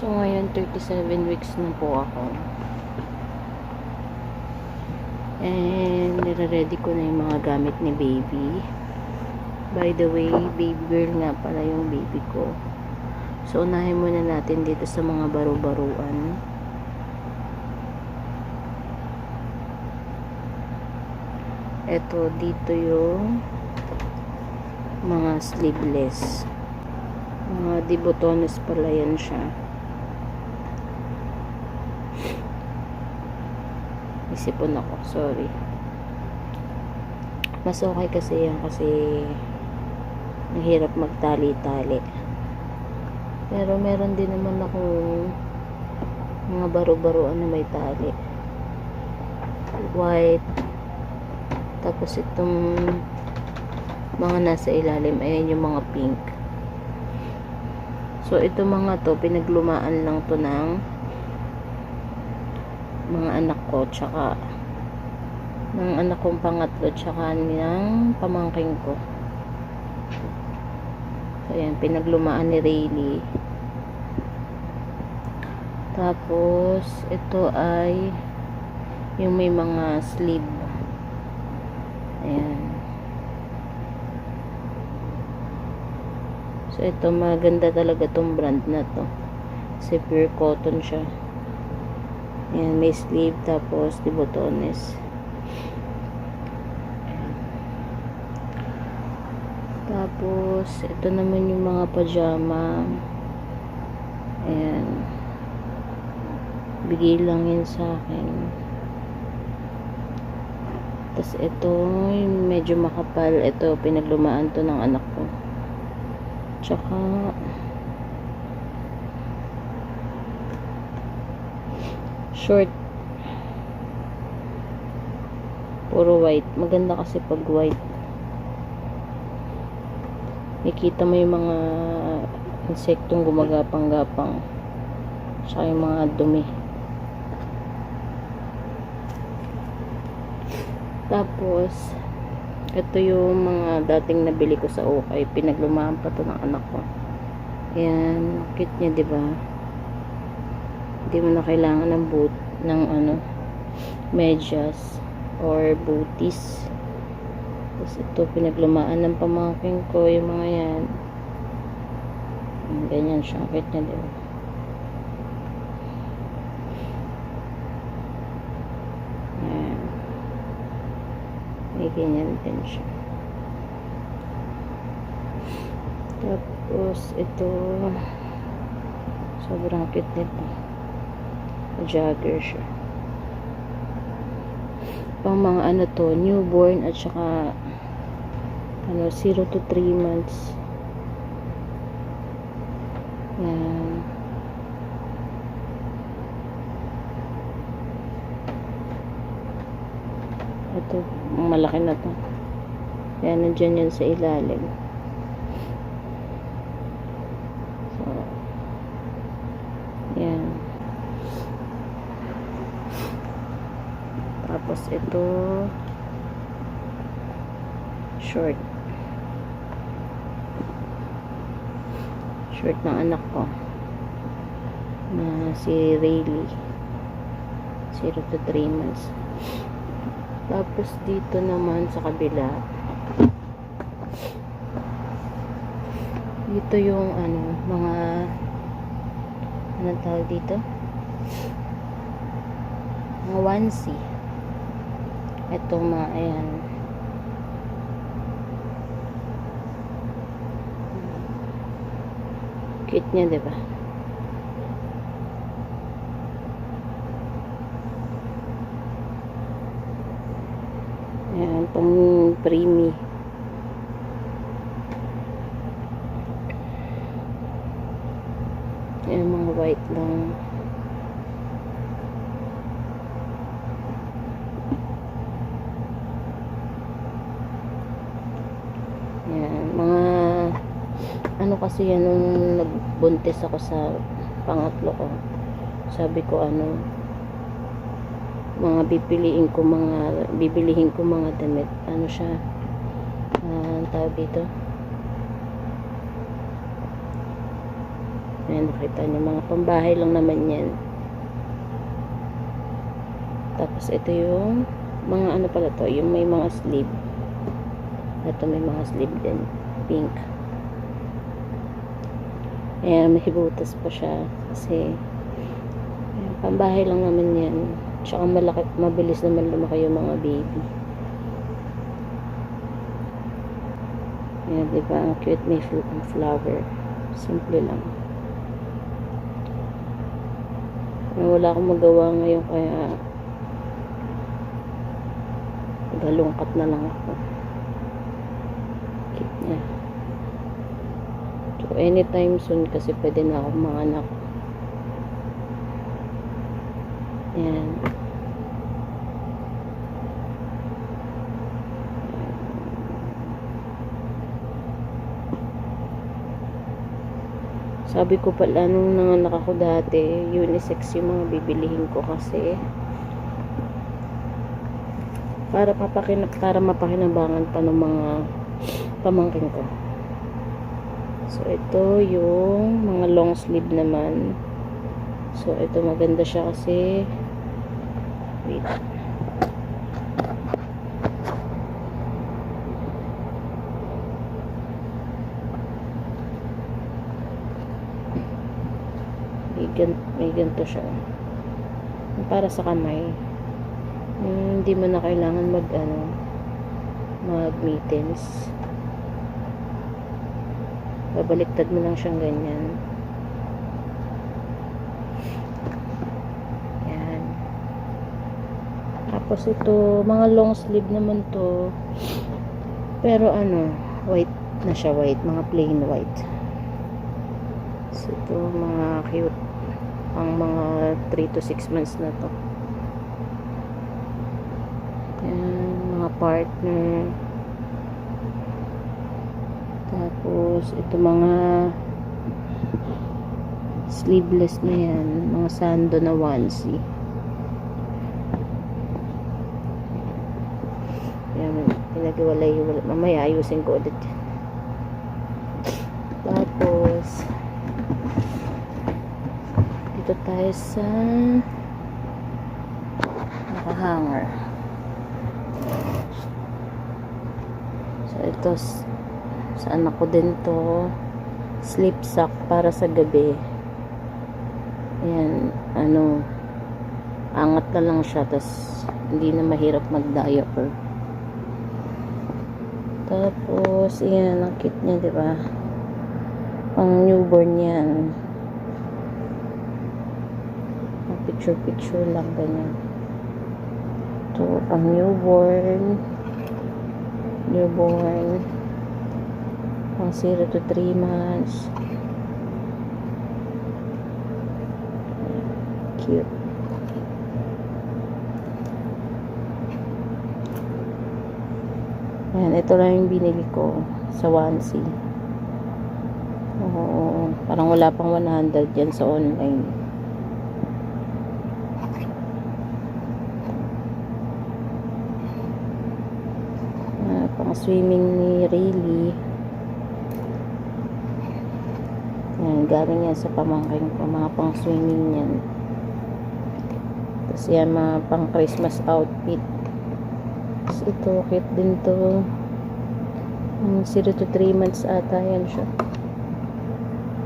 So, ngayon 37 weeks na po ako. And, nire-ready ko na yung mga gamit ni baby. By the way, baby girl nga pala yung baby ko. So, unahin muna natin dito sa mga baro-baruan. Ito, dito yung mga sleeveless. Mga dibotones pala yan siya. Isipon ako, sorry. Mas okay kasi yan kasi mahirap magtali-tali. Pero meron din naman akong mga baro-baroan na may tali. White. Tapos itong mga nasa ilalim, ayan yung mga pink. So ito mga to, pinaglumaan lang to ng mga anak ko, tsaka ng anak kong pangatlo, tsaka ng pamangking ko. So ayan, pinaglumaan ni Rayleigh. Tapos ito ay yung may mga sleeve. Ayan. So ito, maganda talaga tong brand na to. Kasi pure cotton siya. Ayan, may sleeve, tapos di botones. Tapos ito naman yung mga pajama. Ayan. Bigay lang yun sa akin. Tapos ito, medyo makapal. Ito, pinaglumaan to ng anak ko. Tsaka short, puro white. Maganda kasi pag white, nakita mo yung mga insektong gumagapang-gapang, tsaka yung mga dumi. Tapos ito yung mga dating nabili ko sa Okay, pinaglumaan pa to ng anak ko. Ayan, cute niya, diba? Hindi mo na kailangan ng boot, ng medyas or booties. Tapos ito, pinaglumaan ng pamangking ko, yung mga yan. Ganyan siya, cute niya, diba? Ayan. May ganyan din siya. Tapos ito, sobrang cute nito. Jogger siya. Pang mga to, newborn at saka 0 to 3 months. Yan. Ito, malaki na to. Yan, nandyan yan sa ilalim. So, yan. Tapos ito, short. Short ng anak ko. Na si Rayleigh. 0 to 3 months. Tapos dito naman sa kabila, dito yung mga anong tawag dito, mga onesie. Ito mga ayan, cute niya, diba? Ayan, pang preemie. Ayan, mga white lang. Ayan, mga kasi yan, nung nagbuntis ako sa pangatlo ko, sabi ko mga bibilihin ko mga damit, siya, tawag dito, Ayan, nakita niyo, mga pambahay lang naman yan. Tapos ito yung mga ano pala to, yung may mga sleeve. Ito may mga sleeve din, pink. Ayan, may butas pa siya kasi ayan, pambahay lang naman yan. Tsaka malaki, mabilis naman lumaki yung mga baby. Ayan, diba? Ang cute, may flower. Simple lang. Wala akong magawa ngayon kaya galungkat na lang ako. Cute niya. So, anytime soon kasi pwede na akong mga anak. Ayan. Sabi ko pala nung nanganak ako dati, unisex yung mga bibilihin ko kasi para mapakinabangan pa ng mga pamangkin ko. So ito yung mga long sleeve naman. So ito maganda siya kasi wait. May ganito siya para sa kamay. Hindi mo na kailangan mag mittens. Babaliktad mo lang siyang ganyan. Yan. Tapos ito mga long sleeve naman to, pero white na siya, mga plain white. So ito mga cute ang mga 3 to 6 months na to. Yan, mga partner. Tapos ito mga sleeveless na yan, mga sando na onesie. Yan, pinag-iwalay, mamaya ayusin ko ulit. Tapos dito tayo sa nakahanger. So ito sa anak ko din to, sleep sack para sa gabi. Ayan, angat na lang siya, tas hindi na mahirap mag-diaper. Tapos ayan, ang cute niya, diba? Pang newborn yan. Picture lang ganyan. Ito pang newborn pang 0 to 3 months. Cute. Ayan, ito lang yung binili ko sa onesie. Oo, parang wala pang 100 yan sa online. Pang swimming ni Rayleigh. Yan, galing yan sa pamangkin ko, mga pang swimming yan. Tapos yan, mga pang Christmas outfit. Tapos ito, cute din to. 0 to 3 months ata yan siya,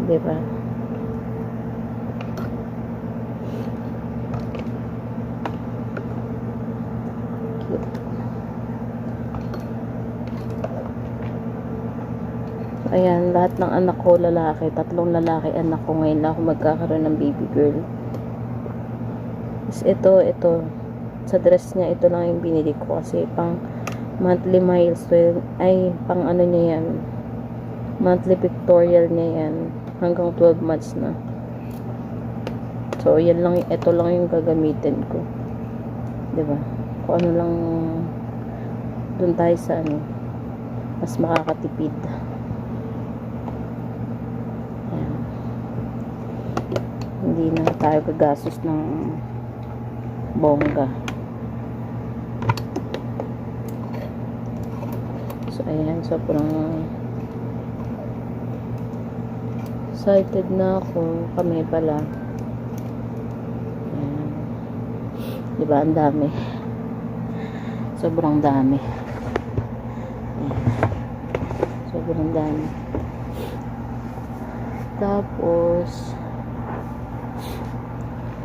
diba? Ayan, lahat ng anak ko lalaki, 3 lalaki anak ko, ngayon na ako magkakaroon ng baby girl. Tapos ito sa dress niya, ito lang yung binili ko kasi pang monthly milestone, pang niya yan, monthly pictorial niya yan, hanggang 12 months na. So yan lang, ito lang yung gagamitin ko, diba? Kung ano lang, dun tayo sa mas makakatipid. Hindi na tayo gagastos ng bongga. So ayan, sobrang Excited na ako. Kami pala. Ayan. Diba, ang dami. Sobrang dami. Ayan. Sobrang dami. Tapos,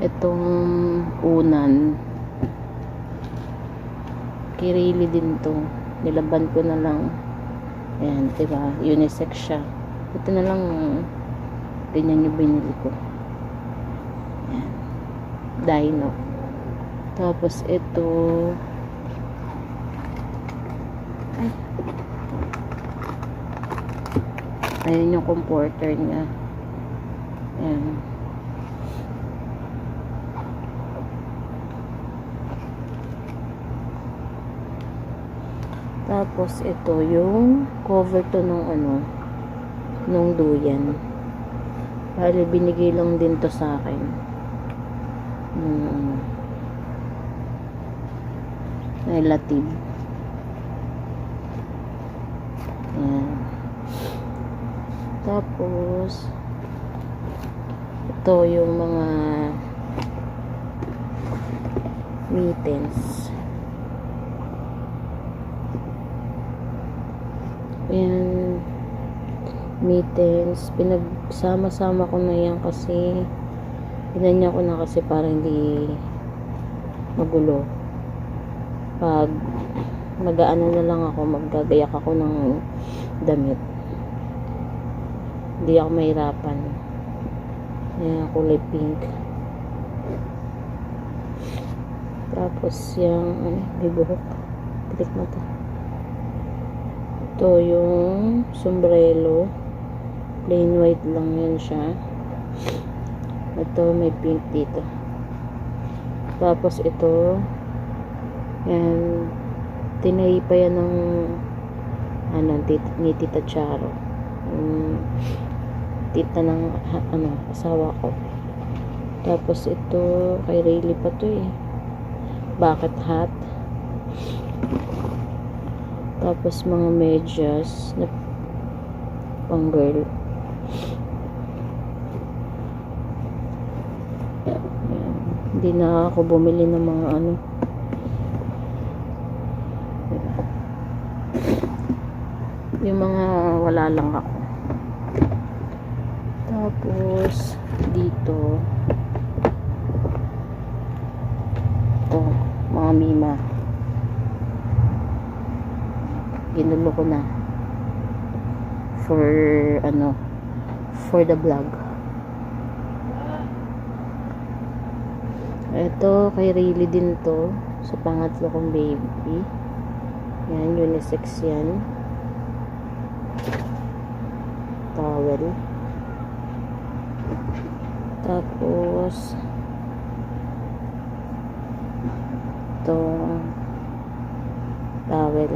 itong unan, Kirili din to. Nilaban ko na lang. Ayan, diba? Unisex siya. Ito na lang, ganyan yung binili ko. Ayan. Dino. Tapos ito, ay, ayan yung comforter niya. Ayan. Tapos ito yung cover to nung ano, nung duyan. Bali binigay lang din to sa akin. Relative. Ayan. Tapos ito yung mga mittens. Ayan, mittens. Pinagsama-sama ko na yan kasi pinanya ko na kasi para hindi magulo. Pag mag-aano na lang ako, maggagayak ako ng damit, hindi ako mahirapan. Ayan, kulay pink. Tapos yung bibuhok, pilik mo to. Ito yung sombrero, plain white lang yan siya. Ito may pink dito. Tapos ito, yan, tinahi pa yan ng ano, ni Tita Charo, tita ng ano, asawa ko. Tapos ito kay Rayleigh pa to eh, bucket hat. Tapos mga medyas na pang girl. Ayan. Hindi na ako bumili ng mga ano. Yung mga wala lang ako. Tapos dito ito, mga mima. Ginulo ko na for ano, for the vlog. Ito kay Rayleigh din to, sa pangatlo kong baby. Yan, unisex yan. Towel. Tapos ito towel.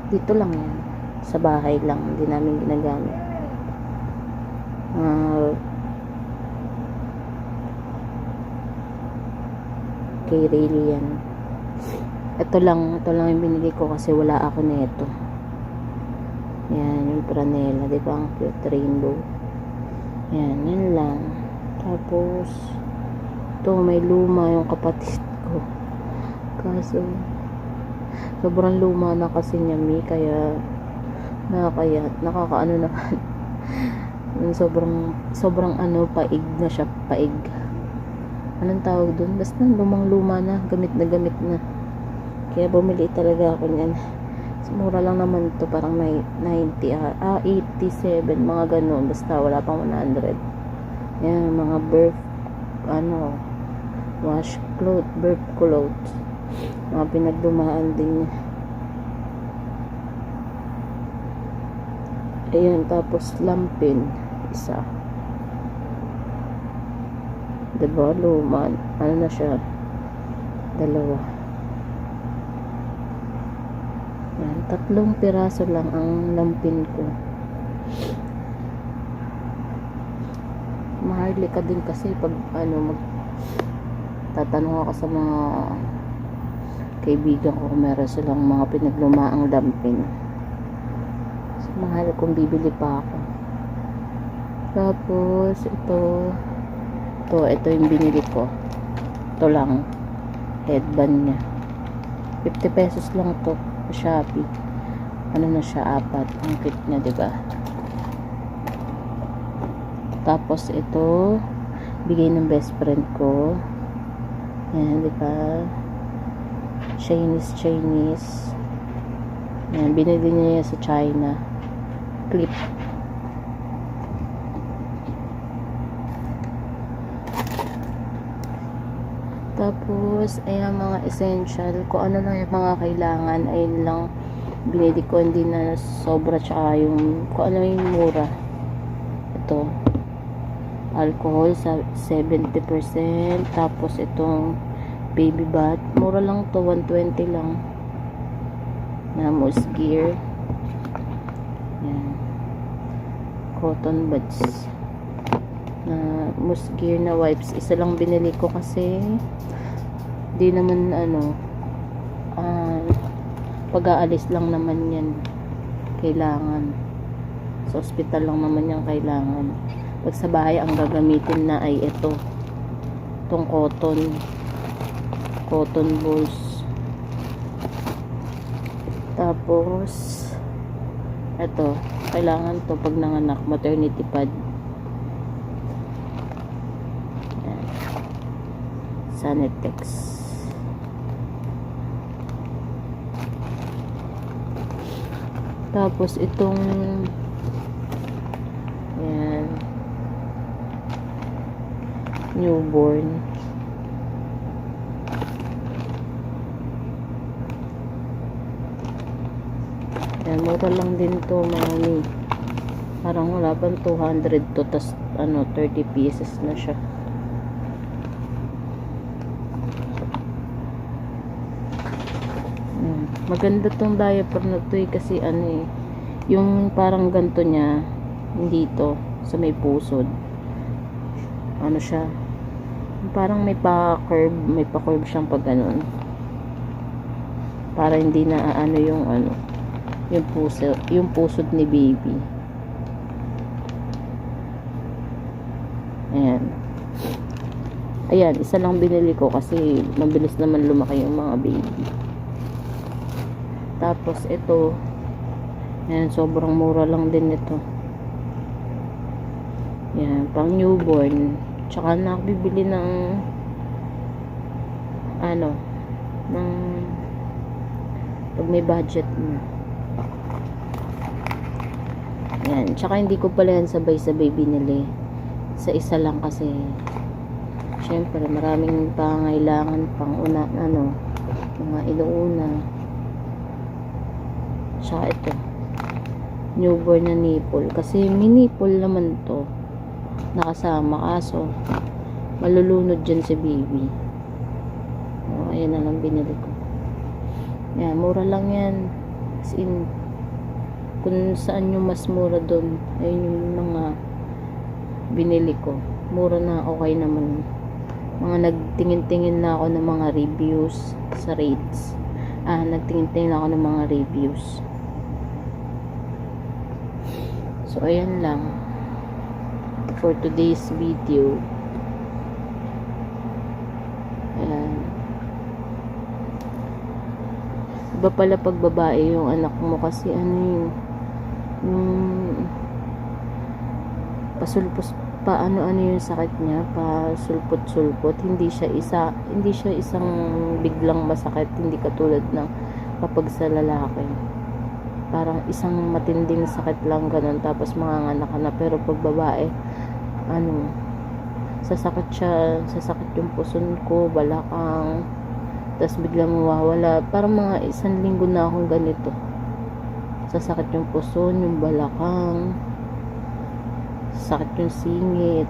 Dito lang yan, sa bahay lang, hindi namin ginagamit. Kay Rayleigh yan. Ito lang yung binili ko kasi wala ako nito. Yan, yung Franela, di ba? Ang cute, rainbow. Yan lang. Tapos ito, may luma yung kapatid ko. Kaso sobrang luma na kasi niya, kaya nakakaano naman. sobrang ano, paig na siya, paig. Anong tawag dun? Basta lumang luma na, gamit na. Kaya bumili talaga ako niyan. Mura lang naman to, parang 90, 87, mga ganun. Basta wala pang 100. Yan, mga wash cloth, birth clothes. Mga pinagdumaan din niya. Ayan, tapos lampin, isa. Diba, luma. Ano na siya? Dalawa. Yan, 3 piraso lang ang lampin ko. Maharli ka din kasi pag ano, tatanong ako sa mga kaibigan ko kung meron silang mga pinaglumaang lampin. So, mahal kung bibili pa ako. Tapos, ito yung binili ko. Ito lang. Headband niya. 50 pesos lang to sa Shopee. Ano na siya, 4. Ang cute niya, diba? Tapos, ito, bigay ng best friend ko. Yan, diba? Chinese. Yan, binili niya sa China. Clip. Tapos, ayan, mga essential. Kung ano lang yung mga kailangan, ayun lang. Binili ko, hindi na sobra, tsaka yung, kung ano yung mura. Ito. Alcohol, 70%. Tapos, itong baby bath. Mura lang to, 120 lang. Na Moose Gear. Yan. Cotton buds. Na Moose Gear na wipes. Isa lang binili ko kasi di naman pag-aalis lang naman yan kailangan sa ospital lang naman yan kailangan. Pag sa bahay ang gagamitin na ay itong cotton balls. Tapos ito kailangan to pag nanganak, maternity pad. Yan. Sanitex. Tapos itong yan, newborn. Yan, mura lang din to, mami. Parang wala pang 200 to, tas 30 pieces na siya. Maganda tong diaper na to kasi yung parang ganto niya dito sa may pusod. Siya, parang may pa-curve siyang pag ganun. Para hindi na yung pusod ni baby. Ayan, isa lang binili ko kasi mabilis naman lumaki yung mga baby. Tapos ito, yan, sobrang mura lang din ito. Yan, pang newborn. Tsaka nakabibili ng pag may budget na. Yan, tsaka hindi ko pala yan sabay-sabay binili. Sa isa lang kasi syempre maraming pangailangan pang mga inuuna. Tsaka ito, newborn na nipple. Kasi may nipple naman to nakasama, kaso malulunod dyan si baby. Ayan na lang binili ko. Yan, mura lang yan. As in, kung saan yung mas mura doon, ayun yung mga binili ko. Mura na, okay naman. Mga nagtingin-tingin na ako ng mga reviews sa rates. Nagtingin-tingin ako ng mga reviews. So, ayan lang for today's video. Ayan. Iba pala pag babae yung anak mo kasi yung pasulpos pa yung sakit niya, pasulpot-sulpot. Hindi siya isang biglang masakit, hindi katulad ng kapag sa lalaki. Parang isang matinding sakit lang ganun, tapos manganganak ka na. Pero pag babae, sasakit yung puson ko, balakang, tapos biglang mawawala. Parang mga 1 linggo na akong ganito. Sasakit yung puson, yung balakang, sakit yung singit.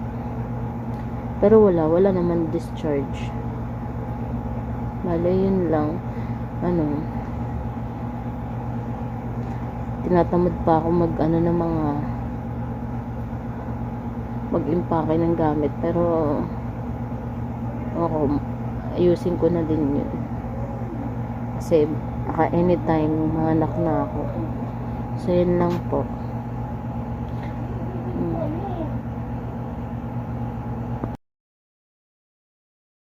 Pero wala naman discharge. Malay yun lang. Tinatamad pa ako mag-impake ng gamit, pero ayusin ko na din yun kasi anytime manganak na ako. So, yun lang po.